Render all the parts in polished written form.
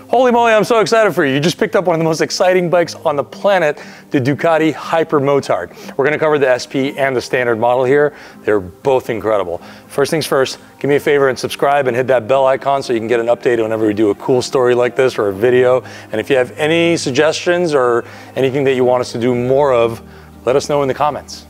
Holy moly, I'm so excited for you. You just picked up one of the most exciting bikes on the planet, the Ducati Hypermotard. We're gonna cover the SP and the standard model here. They're both incredible. First things first, give me a favor and subscribe and hit that bell icon so you can get an update whenever we do a cool story like this or a video. And if you have any suggestions or anything that you want us to do more of, let us know in the comments.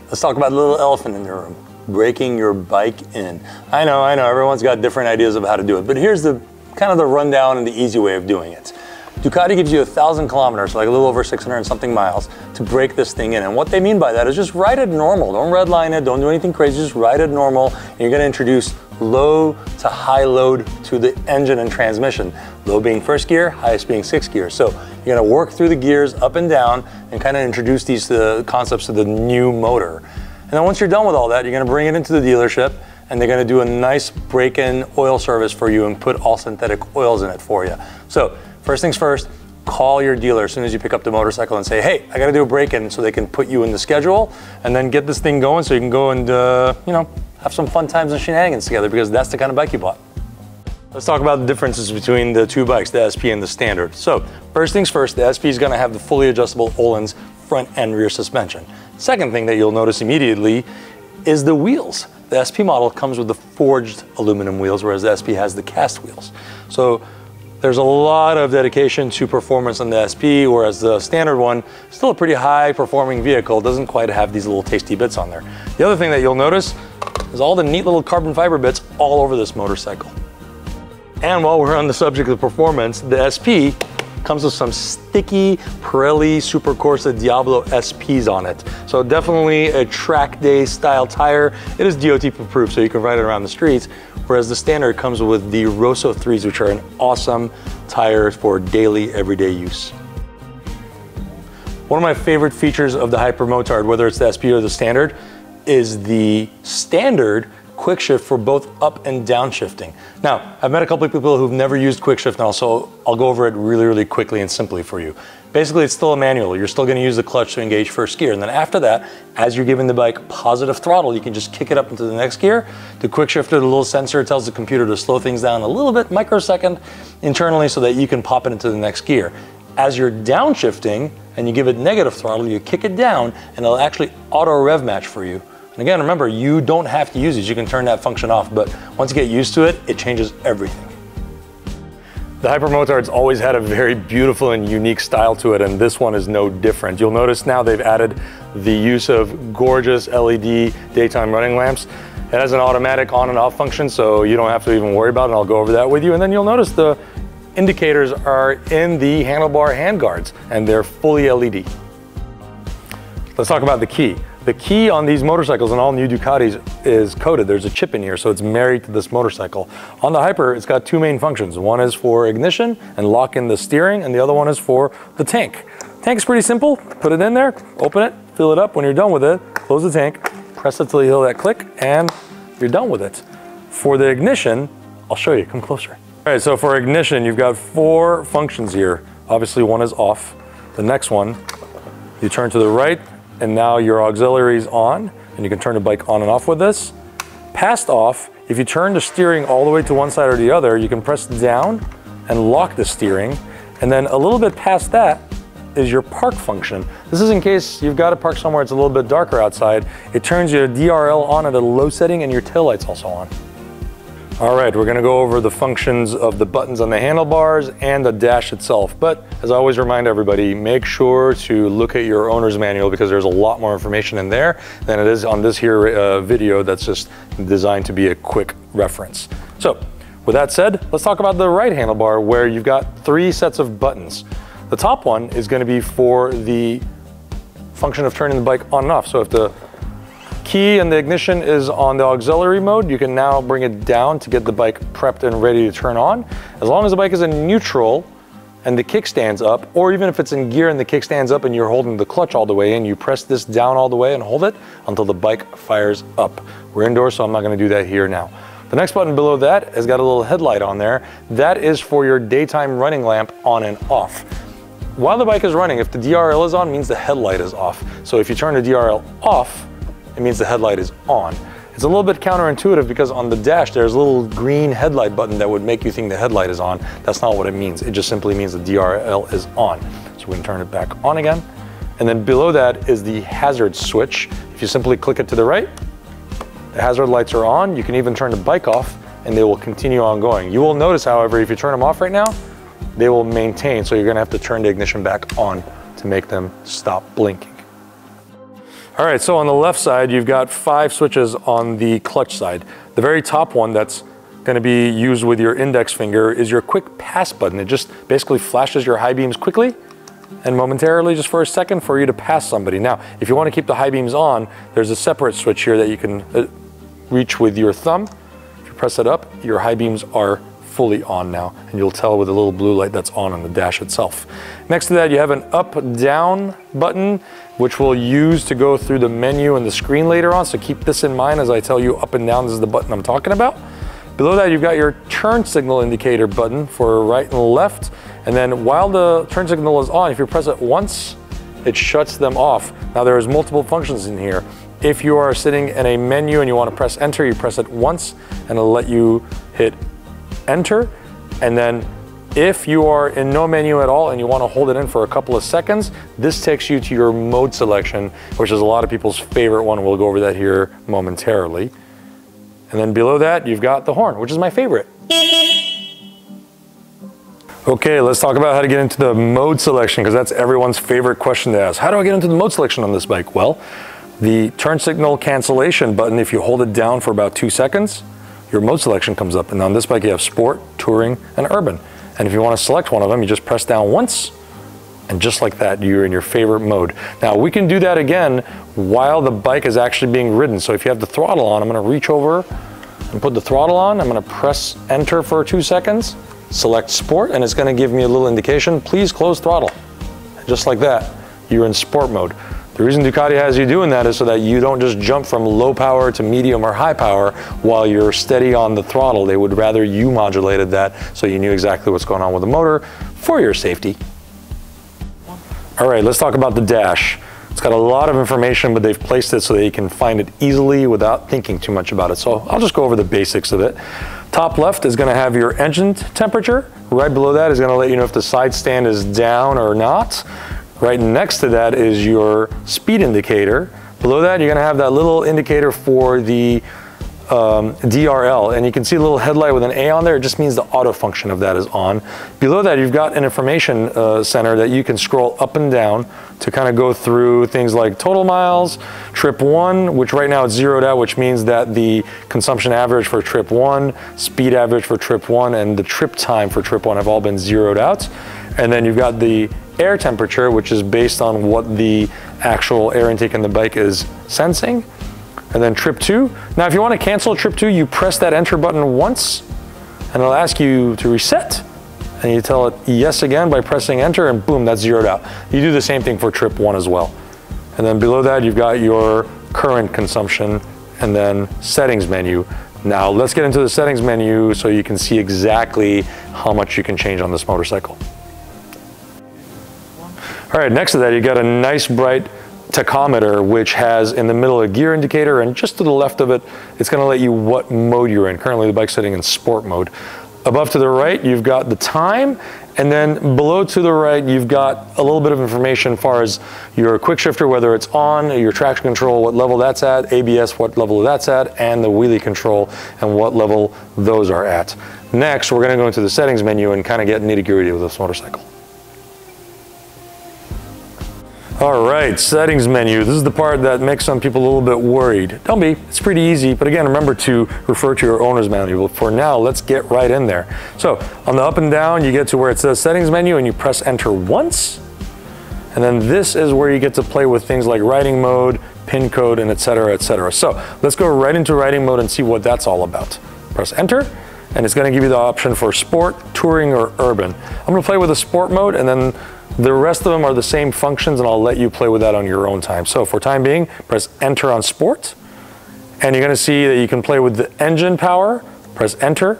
Let's talk about the little elephant in the room, breaking your bike in. I know, everyone's got different ideas of how to do it, but here's the kind of the rundown and the easy way of doing it. Ducati gives you 1,000 kilometers, so like a little over 600 and something miles, to break this thing in. And what they mean by that is just ride it normal. Don't redline it, don't do anything crazy, just ride it normal. And you're gonna introduce low to high load to the engine and transmission. Low being first gear, highest being sixth gear. So you're gonna work through the gears up and down and kind of introduce these concepts to the new motor. And then once you're done with all that, you're gonna bring it into the dealership and they're gonna do a nice break-in oil service for you and put all synthetic oils in it for you. So first things first, call your dealer as soon as you pick up the motorcycle and say, hey, I gotta do a break-in, so they can put you in the schedule and then get this thing going so you can go and have some fun times and shenanigans together, because that's the kind of bike you bought. Let's talk about the differences between the two bikes, the SP and the standard. So first things first, the SP is gonna have the fully adjustable Ohlins front and rear suspension. Second thing that you'll notice immediately is the wheels. The SP model comes with the forged aluminum wheels, whereas the SP has the cast wheels. So there's a lot of dedication to performance on the SP, whereas the standard one, still a pretty high performing vehicle, doesn't quite have these little tasty bits on there. The other thing that you'll notice is all the neat little carbon fiber bits all over this motorcycle. And while we're on the subject of performance, the SP comes with some sticky Pirelli Supercorsa Diablo SPs on it. So definitely a track day style tire. It is DOT approved, so you can ride it around the streets, whereas the standard comes with the Rosso 3s, which are an awesome tire for daily, everyday use. One of my favorite features of the Hypermotard, whether it's the SP or the standard, is the standard quick shift for both up and down shifting. Now, I've met a couple of people who've never used quick shift now, so I'll go over it really quickly and simply for you. Basically, it's still a manual. You're still gonna use the clutch to engage first gear. And then after that, as you're giving the bike positive throttle, you can just kick it up into the next gear. The quick shifter, the little sensor, tells the computer to slow things down a little bit, microsecond internally, so that you can pop it into the next gear. As you're downshifting and you give it negative throttle, you kick it down and it'll actually auto rev match for you. And again, remember, you don't have to use these. You can turn that function off, but once you get used to it, it changes everything. The Hypermotard's always had a very beautiful and unique style to it, and this one is no different. You'll notice now they've added the use of gorgeous LED daytime running lamps. It has an automatic on and off function, so you don't have to even worry about it, and I'll go over that with you. And then you'll notice the indicators are in the handlebar handguards, and they're fully LED. Let's talk about the key. The key on these motorcycles and all new Ducatis is coded. There's a chip in here, so it's married to this motorcycle. On the Hyper, it's got two main functions. One is for ignition and lock in the steering, and the other one is for the tank. Tank's pretty simple. Put it in there, open it, fill it up. When you're done with it, close the tank, press it till you hear that click, and you're done with it. For the ignition, I'll show you, come closer. All right, so for ignition, you've got four functions here. Obviously, one is off. The next one, you turn to the right, and now your auxiliary is on, and you can turn the bike on and off with this. Past off, if you turn the steering all the way to one side or the other, you can press down and lock the steering. And then a little bit past that is your park function. This is in case you've got to park somewhere it's a little bit darker outside. It turns your DRL on at a low setting and your taillight's also on. All right, we're gonna go over the functions of the buttons on the handlebars and the dash itself. But as I always remind everybody, make sure to look at your owner's manual, because there's a lot more information in there than it is on this here video that's just designed to be a quick reference. So with that said, let's talk about the right handlebar, where you've got three sets of buttons. The top one is gonna be for the function of turning the bike on and off. So if the key and the ignition is on the auxiliary mode, you can now bring it down to get the bike prepped and ready to turn on. As long as the bike is in neutral and the kickstand's up, or even if it's in gear and the kickstand's up and you're holding the clutch all the way in, you press this down all the way and hold it until the bike fires up. We're indoors, so I'm not gonna do that here now. The next button below that has got a little headlight on there. That is for your daytime running lamp on and off. While the bike is running, if the DRL is on, it means the headlight is off. So if you turn the DRL off, it means the headlight is on. It's a little bit counterintuitive because on the dash, there's a little green headlight button that would make you think the headlight is on. That's not what it means. It just simply means the DRL is on. So we can turn it back on again. And then below that is the hazard switch. If you simply click it to the right, the hazard lights are on. You can even turn the bike off and they will continue on going. You will notice, however, if you turn them off right now, they will maintain. So you're gonna have to turn the ignition back on to make them stop blinking. All right, so on the left side, you've got 5 switches on the clutch side. The very top one that's gonna be used with your index finger is your quick pass button. It just basically flashes your high beams quickly and momentarily, just for a second, for you to pass somebody. Now, if you wanna keep the high beams on, there's a separate switch here that you can reach with your thumb. If you press it up, your high beams are fully on now, and you'll tell with the little blue light that's on the dash itself. Next to that, you have an up-down button, which we'll use to go through the menu and the screen later on, so keep this in mind as I tell you up and down, this is the button I'm talking about. Below that, you've got your turn signal indicator button for right and left, and then while the turn signal is on, if you press it once, it shuts them off. Now there's multiple functions in here. If you are sitting in a menu and you want to press enter, you press it once, and it'll let you hit enter. And then if you are in no menu at all and you want to hold it in for a couple of seconds, this takes you to your mode selection, which is a lot of people's favorite one. We'll go over that here momentarily. And then below that, you've got the horn, which is my favorite. Okay, let's talk about how to get into the mode selection, because that's everyone's favorite question to ask. How do I get into the mode selection on this bike? Well, the turn signal cancellation button, if you hold it down for about 2 seconds, your mode selection comes up. And on this bike, you have Sport, Touring, and Urban. And if you want to select one of them, you just press down once, and just like that, you're in your favorite mode. Now, we can do that again while the bike is actually being ridden. So if you have the throttle on, I'm going to reach over and put the throttle on. I'm going to press enter for 2 seconds, select Sport, and it's going to give me a little indication, please close throttle. Just like that, you're in Sport mode. The reason Ducati has you doing that is so that you don't just jump from low power to medium or high power while you're steady on the throttle. They would rather you modulated that so you knew exactly what's going on with the motor for your safety. All right, let's talk about the dash. It's got a lot of information, but they've placed it so that you can find it easily without thinking too much about it. So I'll just go over the basics of it. Top left is going to have your engine temperature. Right below that is going to let you know if the side stand is down or not. Right next to that is your speed indicator. Below that, you're going to have that little indicator for the DRL, and you can see a little headlight with an A on there. It just means the auto function of that is on. Below that, you've got an information center that you can scroll up and down to kind of go through things like total miles, trip 1, which right now it's zeroed out, which means that the consumption average for trip 1, speed average for trip 1, and the trip time for trip 1 have all been zeroed out. And then you've got the air temperature, which is based on what the actual air intake in the bike is sensing. And then trip 2. Now, if you want to cancel trip 2, you press that enter button once, and it'll ask you to reset. And you tell it yes again by pressing enter, and boom, that's zeroed out. You do the same thing for trip 1 as well. And then below that, you've got your current consumption, and then settings menu. Now, let's get into the settings menu so you can see exactly how much you can change on this motorcycle. All right, next to that, you got a nice bright tachometer, which has in the middle a gear indicator, and just to the left of it, it's going to let you what mode you're in. Currently, the bike's sitting in sport mode. Above to the right, you've got the time, and then below to the right, you've got a little bit of information as far as your quick shifter, whether it's on, your traction control, what level that's at, ABS, what level that's at, and the wheelie control, and what level those are at. Next, we're going to go into the settings menu and kind of get nitty-gritty with this motorcycle. All right, settings menu. This is the part that makes some people a little bit worried. Don't be, it's pretty easy, but again, remember to refer to your owner's manual. For now, let's get right in there. So on the up and down, you get to where it says settings menu and you press enter once. And then this is where you get to play with things like riding mode, pin code, and et cetera, et cetera. So let's go right into riding mode and see what that's all about. Press enter, and it's gonna give you the option for sport, touring, or urban. I'm gonna play with the sport mode, and then the rest of them are the same functions, and I'll let you play with that on your own time. So for time being, press enter on sport, and you're gonna see that you can play with the engine power, press enter,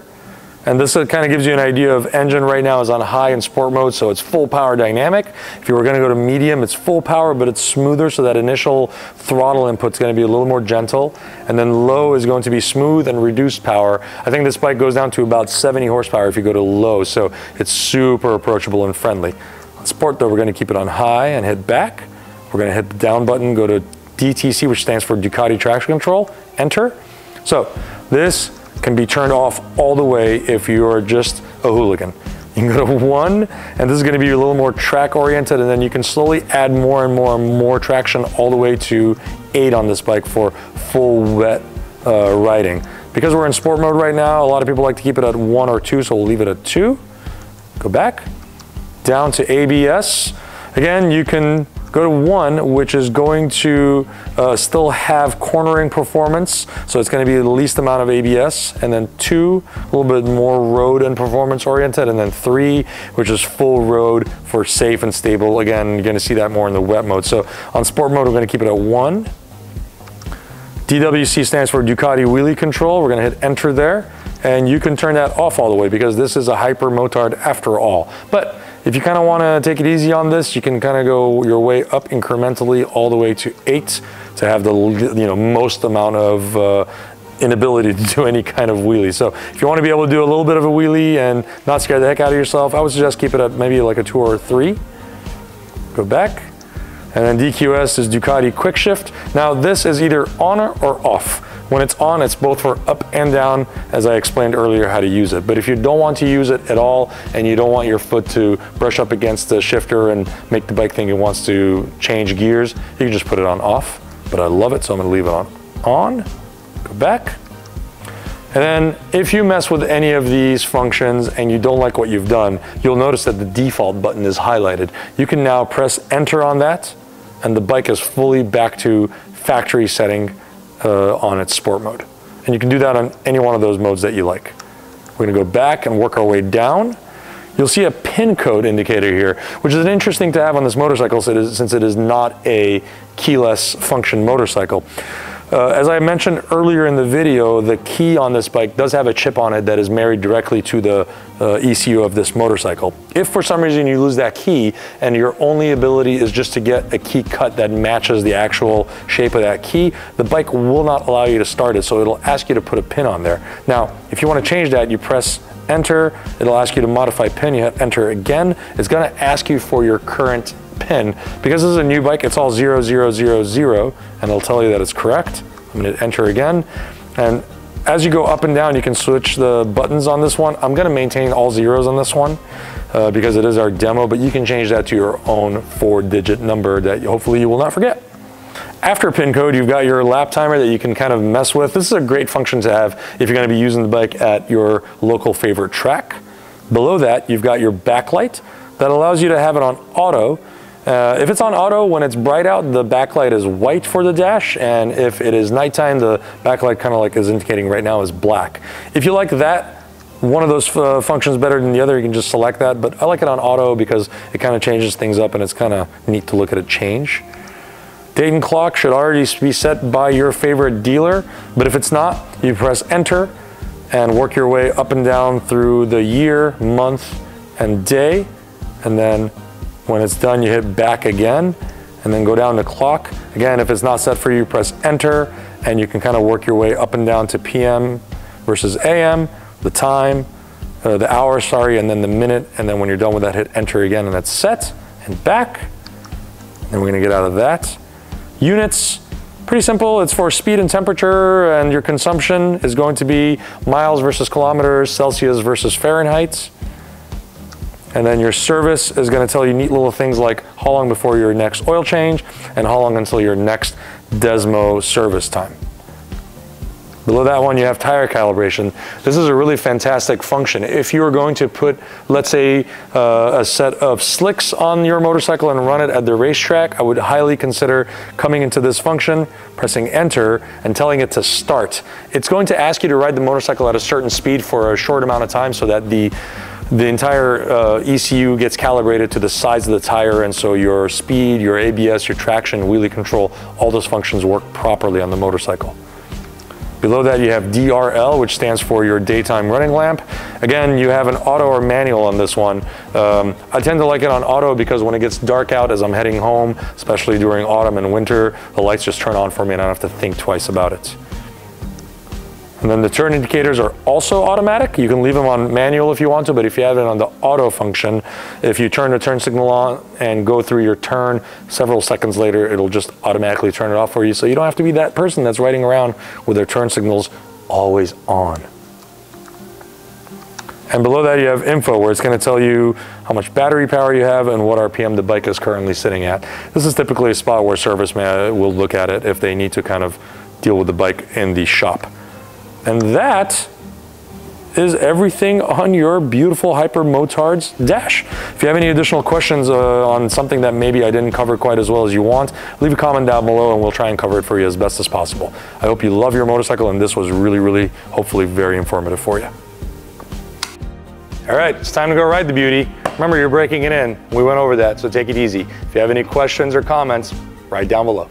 And this kind of gives you an idea of engine right now is on high in sport mode, so it's full power dynamic. If you were gonna go to medium, it's full power, but it's smoother, so that initial throttle input's gonna be a little more gentle. And then low is going to be smooth and reduced power. I think this bike goes down to about 70 horsepower if you go to low, so it's super approachable and friendly. On sport though, we're gonna keep it on high and hit back. We're gonna hit the down button, go to DTC, which stands for Ducati Traction Control, enter. So this can be turned off all the way if you're just a hooligan. You can go to 1, and this is gonna be a little more track oriented, and then you can slowly add more and more and more traction all the way to 8 on this bike for full wet riding. Because we're in sport mode right now, a lot of people like to keep it at 1 or 2, so we'll leave it at 2. Go back, down to ABS. Again, you can go to 1, which is going to still have cornering performance. So it's going to be the least amount of ABS. And then 2, a little bit more road and performance oriented. And then 3, which is full road for safe and stable. Again, you're going to see that more in the wet mode. So on sport mode, we're going to keep it at 1. DWC stands for Ducati Wheelie Control. We're going to hit enter there. And you can turn that off all the way because this is a Hypermotard after all. But if you kind of want to take it easy on this, you can kind of go your way up incrementally all the way to 8 to have the most amount of inability to do any kind of wheelie. So if you want to be able to do a little bit of a wheelie and not scare the heck out of yourself, I would suggest keep it at maybe like a 2 or 3. Go back. And then DQS is Ducati Quick Shift. Now this is either on or off. When it's on, it's both for up and down, as I explained earlier how to use it. But if you don't want to use it at all, and you don't want your foot to brush up against the shifter and make the bike think it wants to change gears, you can just put it on off. But I love it, so I'm gonna leave it on. Go back. And then if you mess with any of these functions and you don't like what you've done, you'll notice that the default button is highlighted. You can now press enter on that, and the bike is fully back to factory setting on its sport mode. And you can do that on any one of those modes that you like. We're gonna go back and work our way down. You'll see a pin code indicator here, which is interesting to have on this motorcycle since it is not a keyless function motorcycle. As I mentioned earlier in the video, the key on this bike does have a chip on it that is married directly to the ECU of this motorcycle. If for some reason you lose that key and your only ability is just to get a key cut that matches the actual shape of that key, the bike will not allow you to start it, so it'll ask you to put a pin on there. Now, if you want to change that, you press enter, it'll ask you to modify pin, you hit enter again. It's going to ask you for your current pin. Because this is a new bike, it's all 0000, and it'll tell you that it's correct. I'm going to enter again. And as you go up and down, you can switch the buttons on this one. I'm going to maintain all zeros on this one because it is our demo, but you can change that to your own 4-digit number that hopefully you will not forget. After pin code, you've got your lap timer that you can kind of mess with. This is a great function to have if you're going to be using the bike at your local favorite track. Below that, you've got your backlight that allows you to have it on auto. If it's on auto, when it's bright out, the backlight is white for the dash, and if it is nighttime, the backlight kind of like is indicating right now is black. If you like that, one of those functions better than the other, you can just select that, but I like it on auto because it kind of changes things up and it's kind of neat to look at it change. Date and clock should already be set by your favorite dealer, but if it's not, you press enter and work your way up and down through the year, month, and day, and then when it's done, you hit back again, and then go down to clock. Again, if it's not set for you, press enter, and you can kind of work your way up and down to PM versus AM, the time, the hour, sorry, and then the minute, and then when you're done with that, hit enter again, and that's set, and back. And we're gonna get out of that. Units, pretty simple. It's for speed and temperature, and your consumption is going to be miles versus kilometers, Celsius versus Fahrenheit. And then your service is going to tell you neat little things like how long before your next oil change and how long until your next Desmo service time. Below that one, you have tire calibration. This is a really fantastic function. If you are going to put, let's say, a set of slicks on your motorcycle and run it at the racetrack, I would highly consider coming into this function, pressing enter, and telling it to start. It's going to ask you to ride the motorcycle at a certain speed for a short amount of time so that the entire ECU gets calibrated to the size of the tire, and so your speed, your ABS, your traction, wheelie control, all those functions work properly on the motorcycle. Below that you have DRL, which stands for your daytime running lamp. Again, you have an auto or manual on this one. I tend to like it on auto because when it gets dark out as I'm heading home, especially during autumn and winter, the lights just turn on for me and I don't have to think twice about it. And then the turn indicators are also automatic. You can leave them on manual if you want to, but if you have it on the auto function, if you turn the turn signal on and go through your turn, several seconds later, it'll just automatically turn it off for you. So you don't have to be that person that's riding around with their turn signals always on. And below that you have info, where it's going to tell you how much battery power you have and what RPM the bike is currently sitting at. This is typically a spot where serviceman will look at it if they need to kind of deal with the bike in the shop. And that is everything on your beautiful Hypermotard's dash. If you have any additional questions on something that maybe I didn't cover quite as well as you want, leave a comment down below and we'll try and cover it for you as best as possible. I hope you love your motorcycle and this was really, really, hopefully very informative for you. All right, it's time to go ride the beauty. Remember, you're breaking it in. We went over that, so take it easy. If you have any questions or comments, write down below.